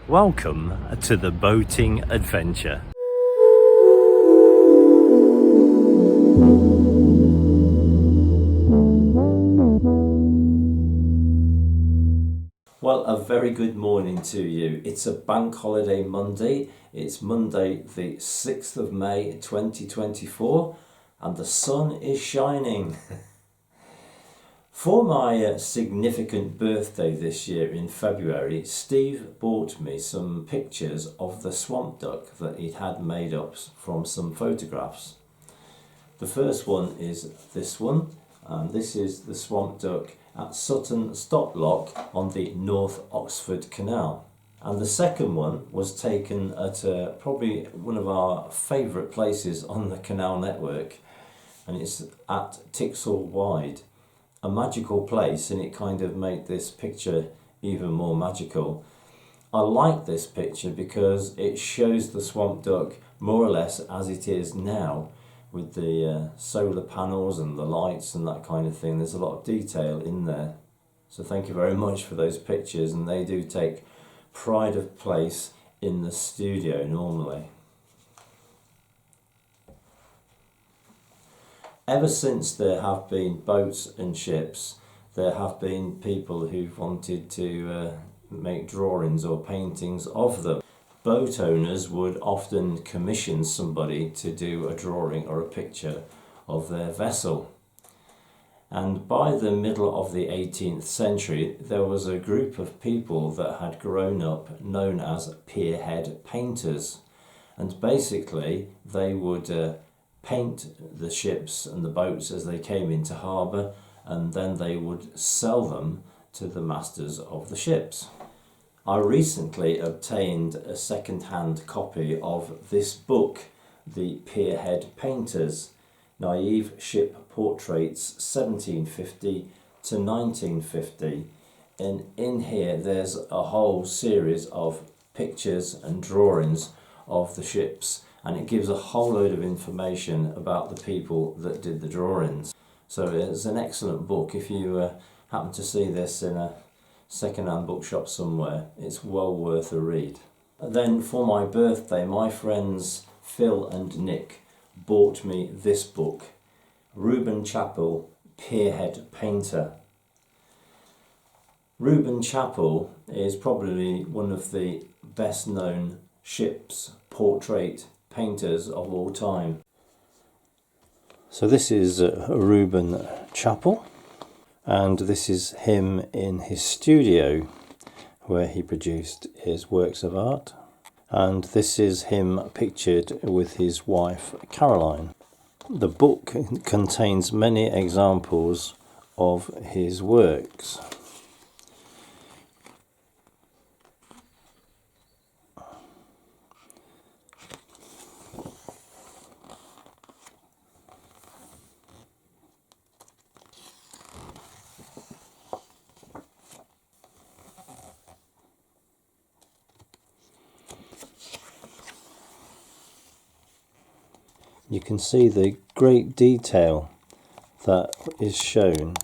Welcome to the boating adventure. Well, a very good morning to you. It's a bank holiday Monday. It's Monday the 6th of May 2024 and the sun is shining. For my significant birthday this year in February, Steve bought me some pictures of the swamp duck that he'd had made up from some photographs. The first one is this one, and this is the swamp duck at Sutton Stoplock on the North Oxford Canal. And the second one was taken at probably one of our favourite places on the canal network, and it's at Tixall Wide. A magical place, and it kind of made this picture even more magical. I like this picture because it shows the swamp duck more or less as it is now, with the solar panels and the lights and that kind of thing. There's a lot of detail in there, so thank you very much for those pictures, and they do take pride of place in the studio normally. Ever since there have been boats and ships, there have been people who've wanted to make drawings or paintings of them. Boat owners would often commission somebody to do a drawing or a picture of their vessel. And by the middle of the 18th century, there was a group of people that had grown up known as Pier painters. And basically they would paint the ships and the boats as they came into harbour, and then they would sell them to the masters of the ships. I recently obtained a second-hand copy of this book, The Pier Painters, Naive Ship Portraits 1750 to 1950, and in here there's a whole series of pictures and drawings of the ships, and it gives a whole load of information about the people that did the drawings. So it's an excellent book. If you happen to see this in a second-hand bookshop somewhere, it's well worth a read. And then for my birthday, my friends Phil and Nick bought me this book, Reuben Chappell, Pier Painter. Reuben Chappell is probably one of the best known ship's portrait painters of all time. So this is Reuben Chappell, and this is him in his studio where he produced his works of art, and this is him pictured with his wife Caroline. The book contains many examples of his works. You can see the great detail that is shown.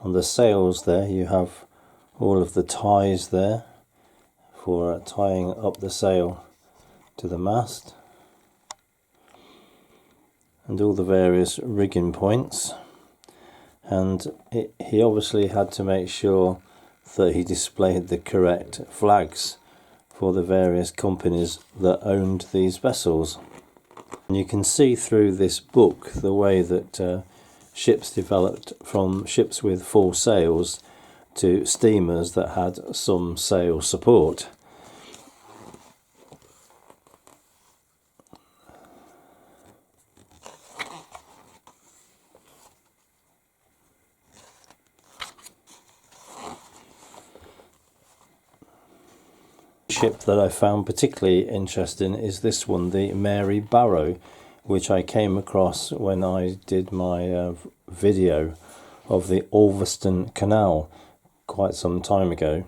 On the sails there you have all of the ties there for tying up the sail to the mast, and all the various rigging points, and he obviously had to make sure that he displayed the correct flags for the various companies that owned these vessels. And you can see through this book the way that ships developed from ships with full sails to steamers that had some sail support. Ship that I found particularly interesting is this one, the Mary Barrow, which I came across when I did my video of the Ulverston Canal quite some time ago,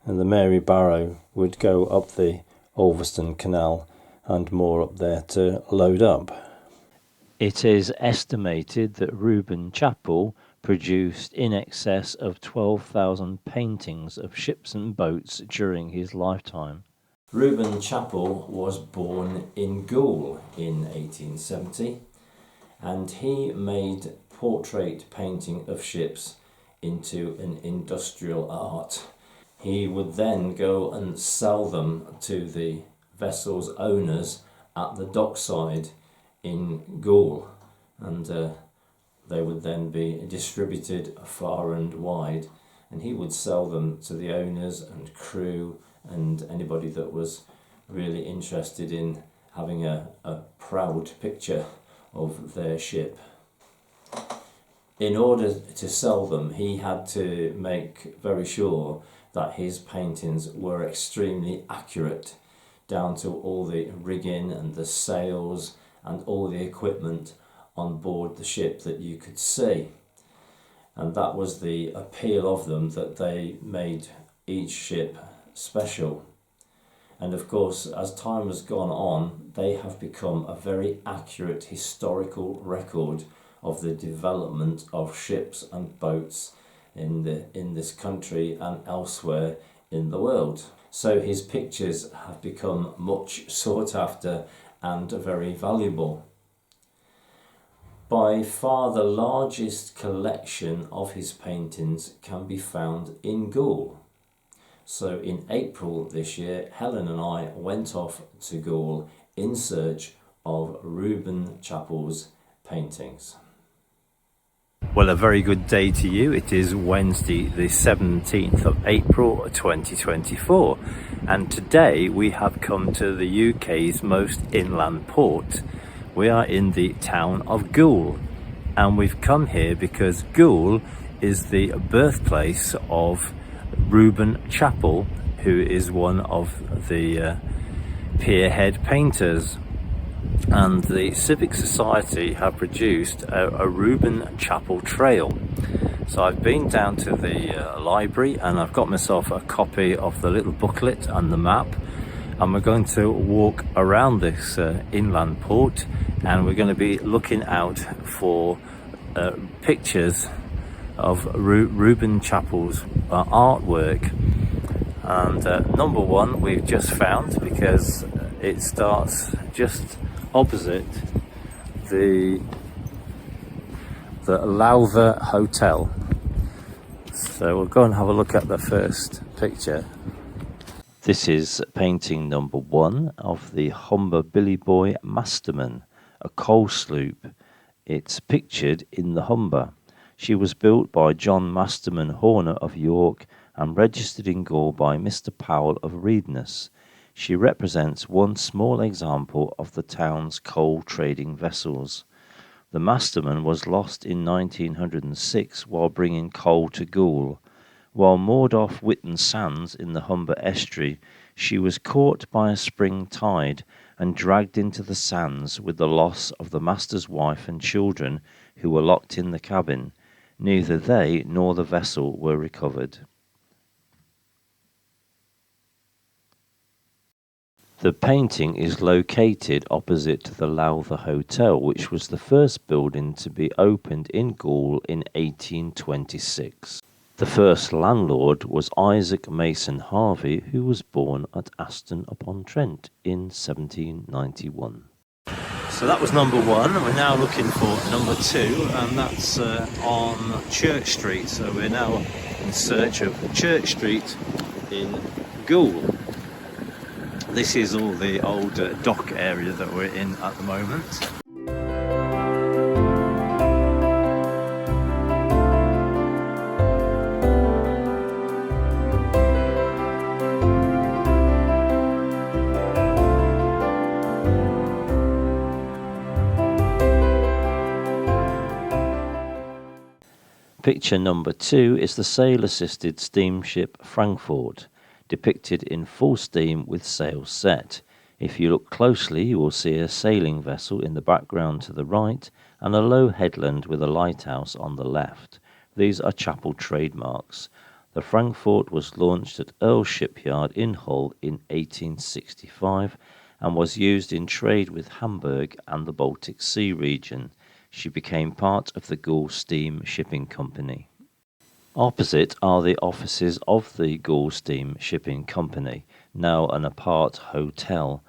and the Mary Barrow would go up the Ulverston Canal and more up there to load up. It is estimated that Reuben Chappell produced in excess of 12,000 paintings of ships and boats during his lifetime. Reuben Chappell was born in Goole in 1870, and he made portrait painting of ships into an industrial art. He would then go and sell them to the vessel's owners at the dockside in Goole, and they would then be distributed far and wide, and he would sell them to the owners and crew and anybody that was really interested in having a proud picture of their ship. In order to sell them, he had to make very sure that his paintings were extremely accurate, down to all the rigging and the sails and all the equipment on board the ship that you could see. And that was the appeal of them, that they made each ship special. And of course, as time has gone on, they have become a very accurate historical record of the development of ships and boats in this country and elsewhere in the world. So his pictures have become much sought after and very valuable. By far the largest collection of his paintings can be found in Goole. So in April this year, Helen and I went off to Goole in search of Reuben Chappell's paintings. Well, a very good day to you. It is Wednesday the 17th of April 2024, and today we have come to the UK's most inland port. We are in the town of Goole, and we've come here because Goole is the birthplace of Reuben Chappell, who is one of the Pier head painters. And the Civic Society have produced a Reuben Chappell trail. So I've been down to the library and I've got myself a copy of the little booklet and the map, and we're going to walk around this inland port, and we're going to be looking out for pictures of Reuben Chappell's artwork. And number one we've just found, because it starts just opposite the Lowther Hotel. So we'll go and have a look at the first picture. This is painting number one of the Humber Billy Boy Masterman, a coal sloop. It's pictured in the Humber. She was built by John Masterman Horner of York and registered in Goole by Mr. Powell of Reedness. She represents one small example of the town's coal trading vessels. The Masterman was lost in 1906 while bringing coal to Goole. While moored off Witton Sands in the Humber estuary, she was caught by a spring tide and dragged into the sands with the loss of the master's wife and children, who were locked in the cabin. Neither they nor the vessel were recovered. The painting is located opposite the Lowther Hotel, which was the first building to be opened in Goole in 1826. The first landlord was Isaac Mason Harvey, who was born at Aston-upon-Trent in 1791. So that was number one. We're now looking for number two, and that's on Church Street. So we're now in search of Church Street in Goole. This is all the old dock area that we're in at the moment. Picture number two is the sail-assisted steamship Frankfurt, depicted in full steam with sails set. If you look closely, you will see a sailing vessel in the background to the right and a low headland with a lighthouse on the left. These are Chappell trademarks. The Frankfurt was launched at Earl Shipyard in Hull in 1865 and was used in trade with Hamburg and the Baltic Sea region. she became part of the Goole Steam Shipping Company. Opposite are the offices of the Goole Steam Shipping Company, now an apart hotel.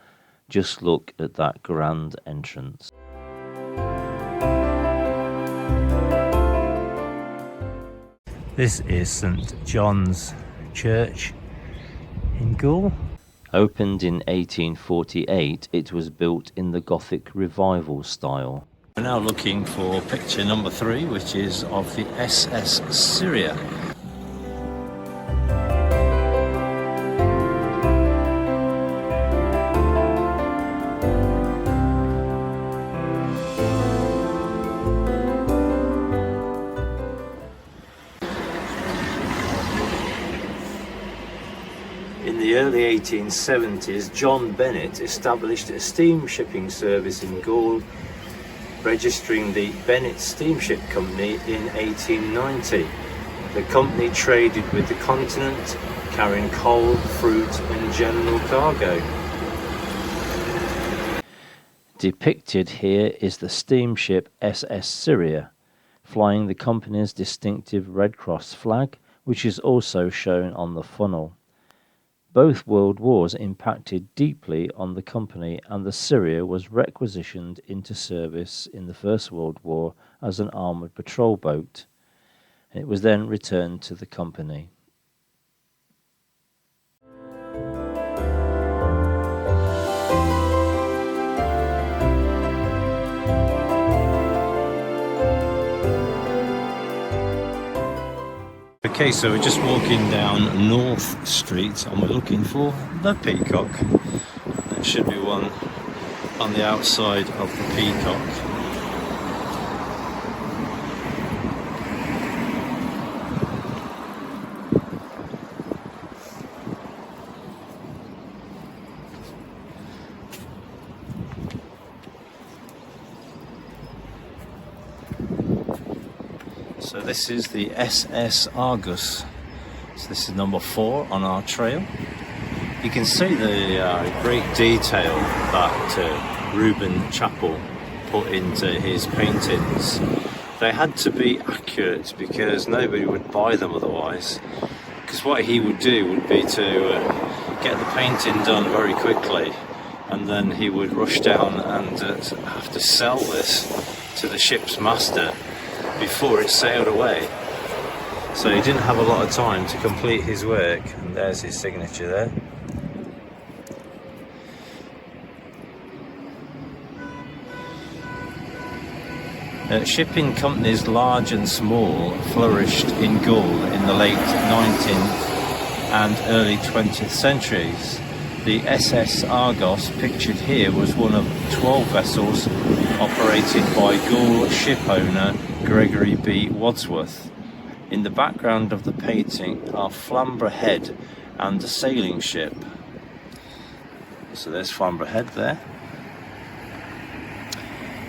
Just look at that grand entrance. This is St John's Church in Goole. Opened in 1848, it was built in the Gothic Revival style. We're now looking for picture number 3, which is of the SS Syria. In the early 1870s, John Bennett established a steam shipping service in Goole, registering the Bennett Steamship Company in 1890. The company traded with the continent, carrying coal, fruit and general cargo. Depicted here is the steamship SS Syria, flying the company's distinctive Red Cross flag, which is also shown on the funnel. Both world wars impacted deeply on the company, and the Syria was requisitioned into service in the First World War as an armoured patrol boat. It was then returned to the company. Okay, so we're just walking down North Street and we're looking for the Peacock. There should be one on the outside of the Peacock. So this is the SS Argus. So this is number 4 on our trail. You can see the great detail that Reuben Chappell put into his paintings. They had to be accurate because nobody would buy them otherwise. Because what he would do would be to get the painting done very quickly, and then he would rush down and have to sell this to the ship's master before it sailed away. So he didn't have a lot of time to complete his work, and there's his signature there. Shipping companies large and small flourished in Goole in the late 19th and early 20th centuries. The SS Argos pictured here was one of 12 vessels operated by Goole shipowner Gregory B. Wadsworth. In the background of the painting are Flamborough Head and a sailing ship. So there's Flamborough Head there.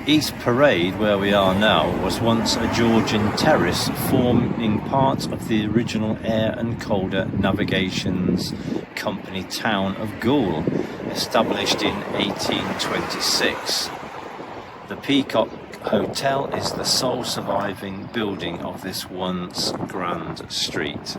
East Parade, where we are now, was once a Georgian terrace forming part of the original Air and Calder Navigations Company town of Goole, established in 1826. The Peacock Hotel is the sole surviving building of this once grand street.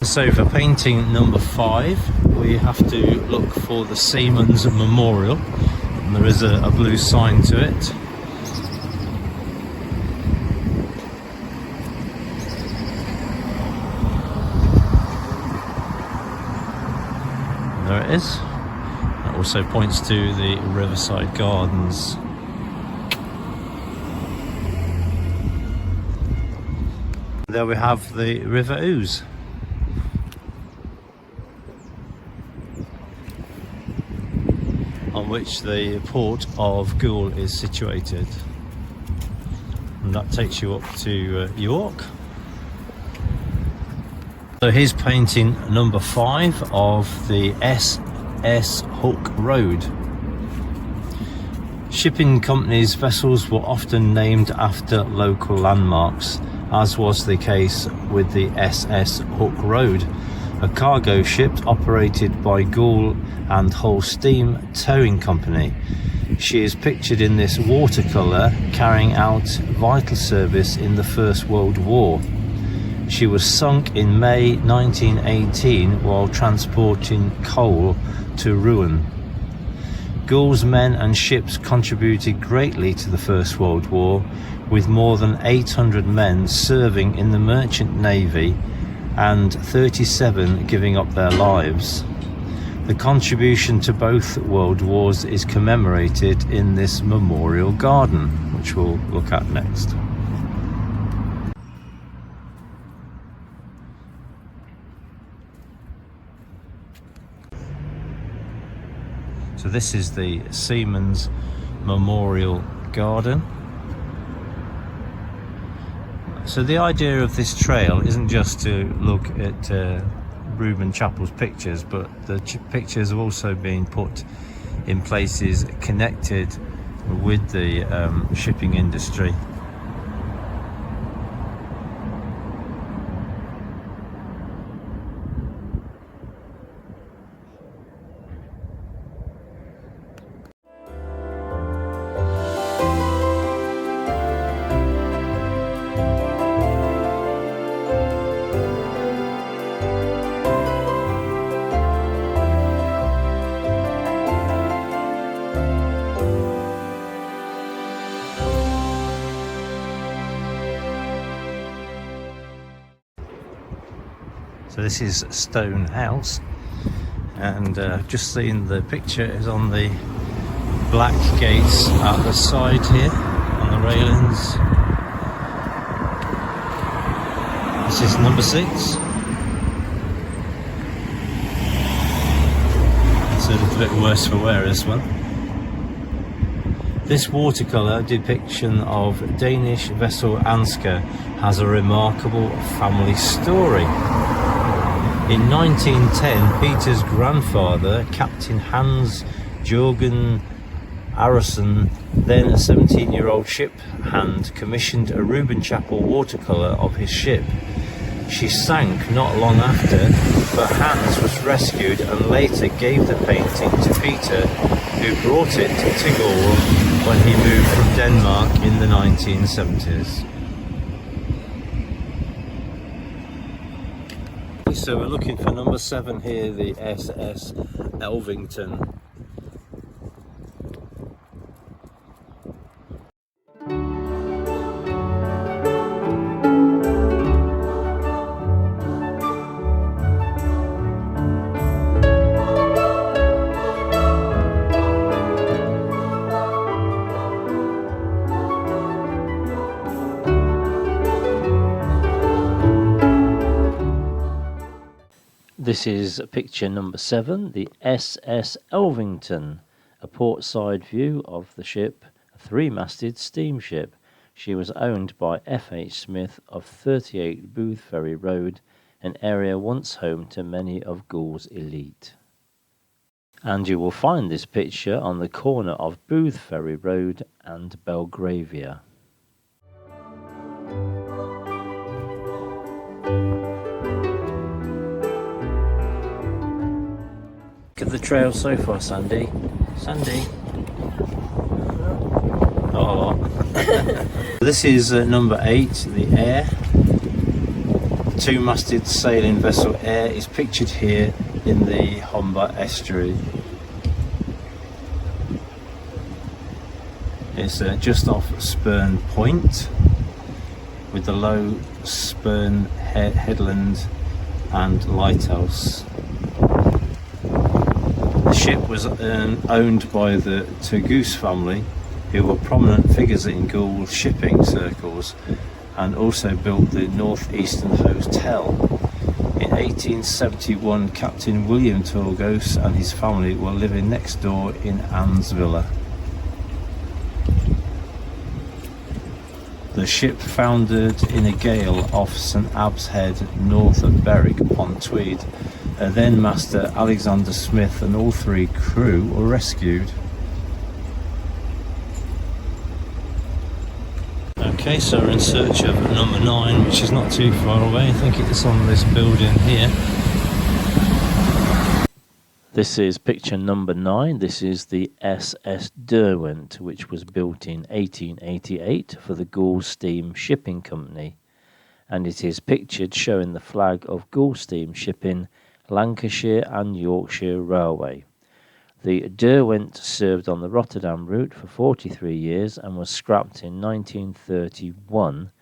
So for painting number 5, we have to look for the Seamen's Memorial, and there is a blue sign to it. There it is. That also points to the Riverside Gardens. There we have the River Ouse. On which the port of Goole is situated, and that takes you up to York. So here's painting number 5 of the SS Hook Road. Shipping companies' vessels were often named after local landmarks, as was the case with the SS Hook Road, a cargo ship operated by Gould and Hull Steam Towing Company. She is pictured in this watercolour carrying out vital service in the First World War. She was sunk in May 1918 while transporting coal to Reuben. Gould's men and ships contributed greatly to the First World War, with more than 800 men serving in the Merchant Navy and 37 giving up their lives. The contribution to both world wars is commemorated in this memorial garden, which we'll look at next. So this is the Seamen's Memorial Garden. So the idea of this trail isn't just to look at Reuben Chappell's pictures, but the pictures have also been put in places connected with the shipping industry. So this is Stone House, and just seen the picture is on the black gates at the side here on the railings. This is number 6. It's a little bit worse for wear, this one. This watercolour depiction of Danish vessel Ansgar has a remarkable family story. In 1910, Peter's grandfather, Captain Hans Jørgen Aresen, then a 17-year-old ship hand, commissioned a Reuben Chappell watercolour of his ship. She sank not long after, but Hans was rescued and later gave the painting to Peter, who brought it to Gould when he moved from Denmark in the 1970s. So we're looking for number 7 here, the SS Elvington. This is picture number 7, the SS Elvington, a portside view of the ship, a 3-masted steamship. She was owned by F.H. Smith of 38 Booth Ferry Road, an area once home to many of Gould's elite. And you will find this picture on the corner of Booth Ferry Road and Belgravia. Look at the trail so far, Sandy. Sandy. Oh. This is number 8, the Air. The 2-masted sailing vessel Air is pictured here in the Humber estuary. It's just off Spurn Point, with the low Spurn headland and lighthouse. The ship was owned by the Turgoose family, who were prominent figures in Gould shipping circles, and also built the North Eastern Hotel. In 1871, Captain William Turgoose and his family were living next door in Anne's Villa. The ship foundered in a gale off St Abb's Head, north of Berwick upon Tweed. Then Master Alexander Smith and all 3 crew were rescued. Okay, so we're in search of number 9, which is not too far away. I think it's on this building here. This is picture number 9. This is the SS Derwent, which was built in 1888 for the Goole Steam Shipping Company. And it is pictured showing the flag of Goole Steam Shipping, Lancashire and Yorkshire Railway. The Derwent served on the Rotterdam route for 43 years and was scrapped in 1931.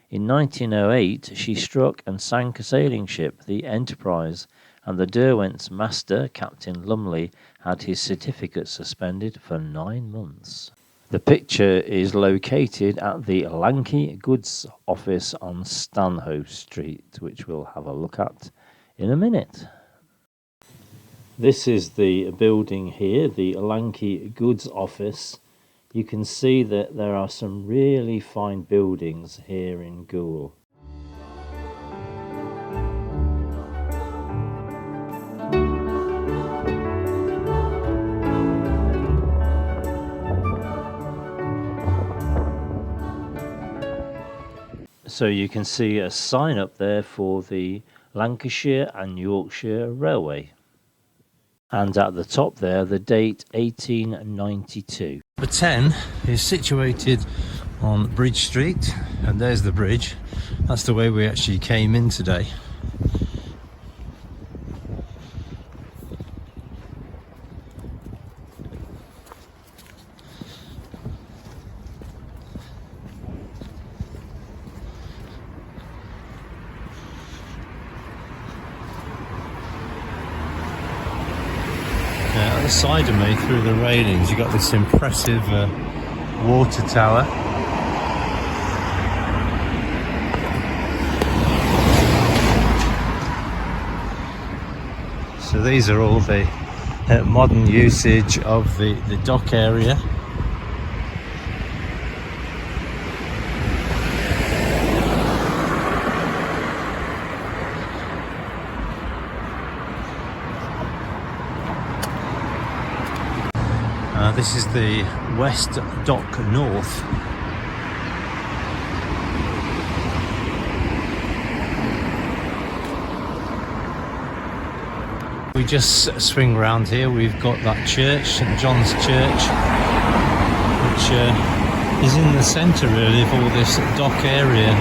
In 1908, she struck and sank a sailing ship, the Enterprise, and the Derwent's master, Captain Lumley, had his certificate suspended for 9 months. The picture is located at the Lanky Goods Office on Stanhope Street, which we'll have a look at in a minute. This is the building here, the Lanky Goods Office. You can see that there are some really fine buildings here in Goole. So you can see a sign up there for the Lancashire and Yorkshire Railway. And at the top there, the date 1892. Number 10 is situated on Bridge Street, and there's the bridge. That's the way we actually came in today. At the side of me, through the railings, you've got this impressive water tower. So these are all the modern usage of the dock area. This is the West Dock North. We just swing around here, we've got that church, St John's Church, which is in the centre really of all this dock area.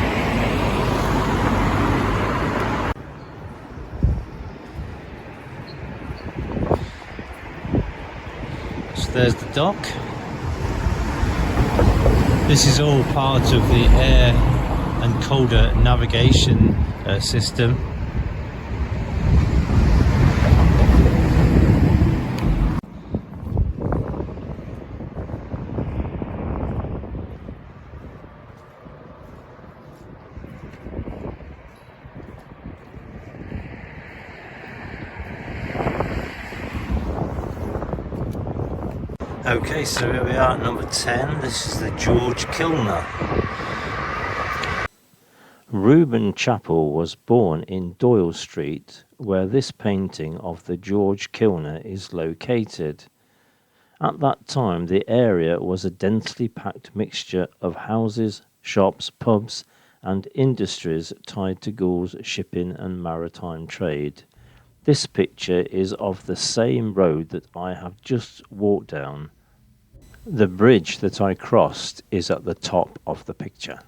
There's the dock. This is all part of the air and colder navigation system. Okay, so here we are at number 10. This is the George Kilner. Reuben Chappell was born in Doyle Street, where this painting of the George Kilner is located. At that time, the area was a densely packed mixture of houses, shops, pubs, and industries tied to Goule's shipping and maritime trade. This picture is of the same road that I have just walked down. The bridge that I crossed is at the top of the picture.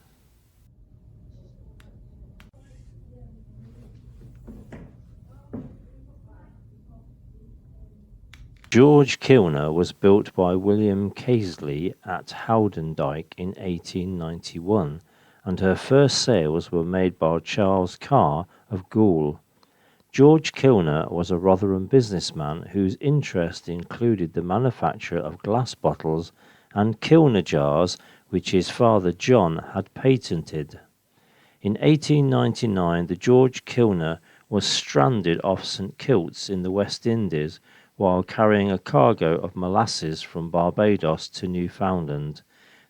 George Kilner was built by William Casely at Howdendike in 1891, and her first sales were made by Charles Carr of Goole. George Kilner was a Rotherham businessman whose interest included the manufacture of glass bottles and Kilner jars, which his father John had patented. In 1899, the George Kilner was stranded off St Kilts in the West Indies while carrying a cargo of molasses from Barbados to Newfoundland.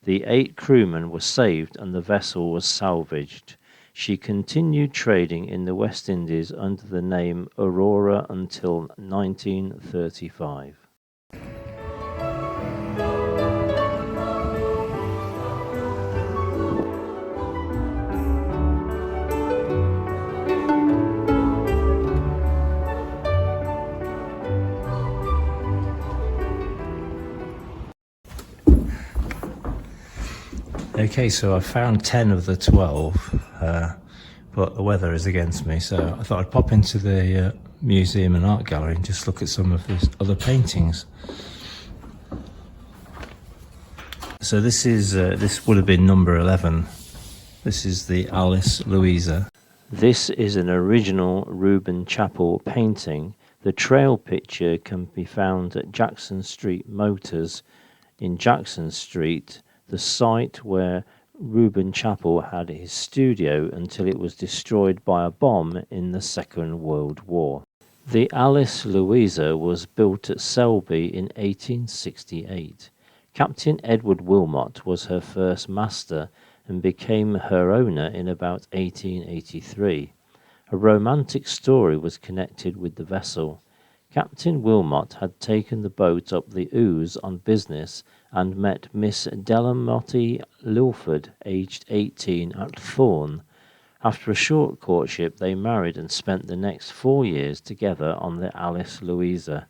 The 8 crewmen were saved and the vessel was salvaged. She continued trading in the West Indies under the name Aurora until 1935. Okay, so I found 10 of the 12, but the weather is against me, so I thought I'd pop into the museum and art gallery and just look at some of these other paintings. So this would have been number 11. This is the Alice Louisa. This is an original Reuben Chappell painting. The trail picture can be found at Jackson Street Motors in Jackson Street, the site where Reuben Chappell had his studio until it was destroyed by a bomb in the Second World War. The Alice Louisa was built at Selby in 1868. Captain Edward Wilmot was her first master and became her owner in about 1883. A romantic story was connected with the vessel. Captain Wilmot had taken the boat up the Ouse on business and met Miss Delamotte Lilford, aged 18, at Thorn. After a short courtship, they married and spent the next 4 years together on the Alice Louisa.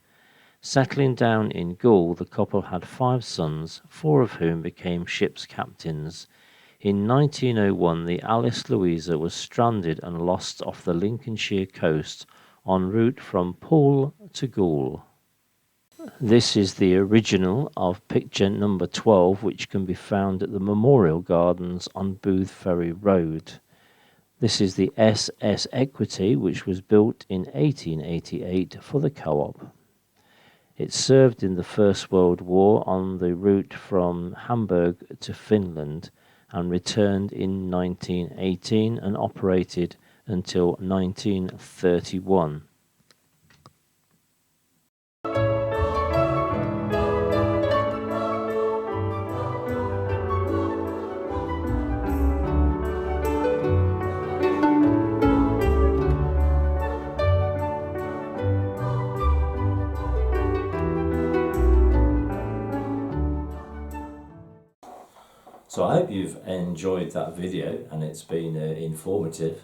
Settling down in Gaul, the couple had 5 sons, 4 of whom became ship's captains. In 1901, the Alice Louisa was stranded and lost off the Lincolnshire coast en route from Poole to Gaul. This is the original of picture number 12, which can be found at the Memorial Gardens on Booth Ferry Road. This is the SS Equity, which was built in 1888 for the co-op. It served in the First World War on the route from Hamburg to Finland and returned in 1918 and operated until 1931. So I hope you've enjoyed that video and it's been informative.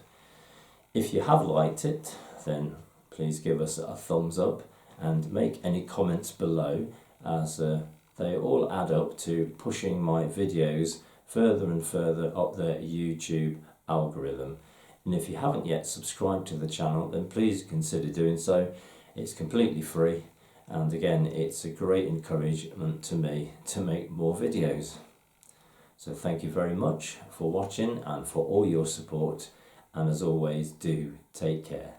If you have liked it, then please give us a thumbs up and make any comments below, as they all add up to pushing my videos further and further up the YouTube algorithm. And if you haven't yet subscribed to the channel, then please consider doing so. It's completely free, and again, it's a great encouragement to me to make more videos. So thank you very much for watching and for all your support, and as always, do take care.